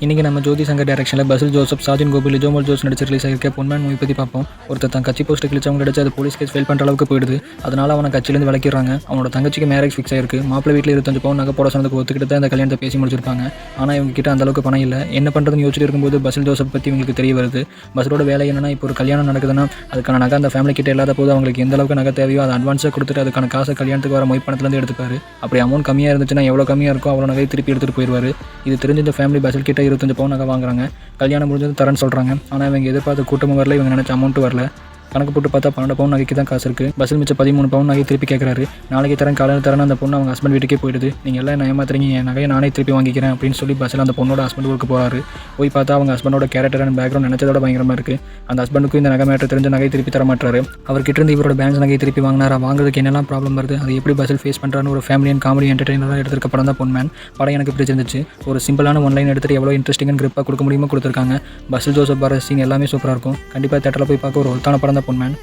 இன்றைக்கி நம்ம ஜோதி சங்கர் டைரக்ஷனில் பசில் ஜோசப், சாஜன் கோபி, லிஜோமல் ஜோஸ் நடிச்சு ரிலீஸ் ஆகிருக்க பொன்மேன் மூவி பற்றி பார்ப்போம். ஒருத்தர் தன் கட்சி போஸ்ட்டு கிழிச்சவங்க கிடச்சி அது போலீஸ் கேஸ் ஃபைல் பண்ணுற அளவுக்கு போயிடுது. அதனால் அவனை கட்சியிலேருந்து விளக்கிடுறாங்க. அவனோட தங்கச்சிக்கு மேரேஜ் ஃபிக்ஸ் ஆயிருக்கு. மாப்பிள்ளை வீட்டில் 25 பவுன் நகை போட சொன்னதுக்கு ஒத்துக்கிட்டு தான் இந்த கல்யாணத்தை பேசி முடிச்சிருப்பாங்க. ஆனால் இவங்க கிட்ட அந்தளவுக்கு பணம் இல்லை. என்ன பண்ணுறதுன்னு யோசிச்சுட்டு இருக்கும்போது பசில் ஜோசப் பற்றி இவங்களுக்கு தெரிய வருது. பஸ்ஸோட வேலை என்னன்னா, இப்போ ஒரு கல்யாணம் நடக்குதுன்னா அதுக்கான நகை அந்த ஃபேமிலி கிட்ட இல்லாத போது அவங்களுக்கு எந்த அளவுக்கு நகை தேவையோ அதை அட்வான்ஸாக கொடுத்துட்டு அதுக்கான காசை கல்யாணத்துக்கு வர மொய் பணத்துலேருந்து எடுத்துப்பாரு. அப்படி அமௌண்ட் கம்மியாக இருந்துச்சுன்னா எவ்வளோ கம்மியாக இருக்கோ அவ்வளோ நகை திருப்பி எடுத்துகிட்டு போயிடுவார். இது தெரிஞ்ச இந்த ஃபேமிலி பசில் கிட்ட 25 பவுன் நகை வாங்குறாங்க. கல்யாணம் முடிஞ்சது தரேன்னு சொல்கிறாங்க. ஆனால் இவங்க எதிர்பார்த்த கூட்டமும் வரல, இவங்க நினச்ச அமௌண்ட்டும் வரல. கணக்கு போட்டு பார்த்தா 12 பவுன் நகைக்கு தான் காசு இருக்குது. பஸ்ஸில் மிச்சம் 13 பவுன் நகை திருப்பி கேட்குறாரு. நாளைக்கு தரேன், காலையில் தரேன். அந்த பொண்ணு அவங்க ஹஸ்பண்ட் வீட்டுக்கே போயிடுது. நீங்கள் எல்லாம் என்ன ஏமாத்துறீங்க, என் நகையை நானே திருப்பி வாங்கிக்கிறேன் அப்படின்னு சொல்லி பஸ்ஸில் அந்த பொண்ணோட ஹஸ்பண்ட் ஊருக்கு போகிறாரு. போய் பார்த்தா அவங்க ஹஸ்பண்டோட கேரக்டர் அண்ட் பேக்ரவுண்ட் நினச்சதோட பயங்கரமாக இருக்குது. அந்த ஹஸ்பண்டுக்கும் இந்த நகை மேட்டர் தெரிஞ்ச நகை திருப்பி தர மாட்டாரு. அவர்கிட்ட இருந்து இவரோட பேலன்ஸ் நகை திருப்பி வாங்கினாரா, வாங்குறதுக்கு என்னெல்லாம் ப்ராப்ளம் வருது, அது எப்படி பஸ்ஸில் ஃபேஸ் பண்ணுறான்னு ஒரு ஃபேமிலி அண்ட் காமெடி என்டர்டெய்னராக எடுத்துருக்க படம் தான் பொன்மேன். படம் எனக்கு பிடிச்சிருந்துச்சு. ஒரு சிம்பிளான ஒன்லைன் எடுத்துகிட்டு எவ்வளோ இன்ட்ரெஸ்டிங் அண்ட் கிரிப்பாக கொடுக்க முடியுமோ கொடுத்துருக்காங்க. பஸ்ஸில் ஜோசப் வர சீன் எல்லாமே சூப்பராக இருக்கும். கண்டிப்பாக தேட்டரில் போய் பார்க்க ஒரு ஒருத்தான படம் தான் பொன்மேன்.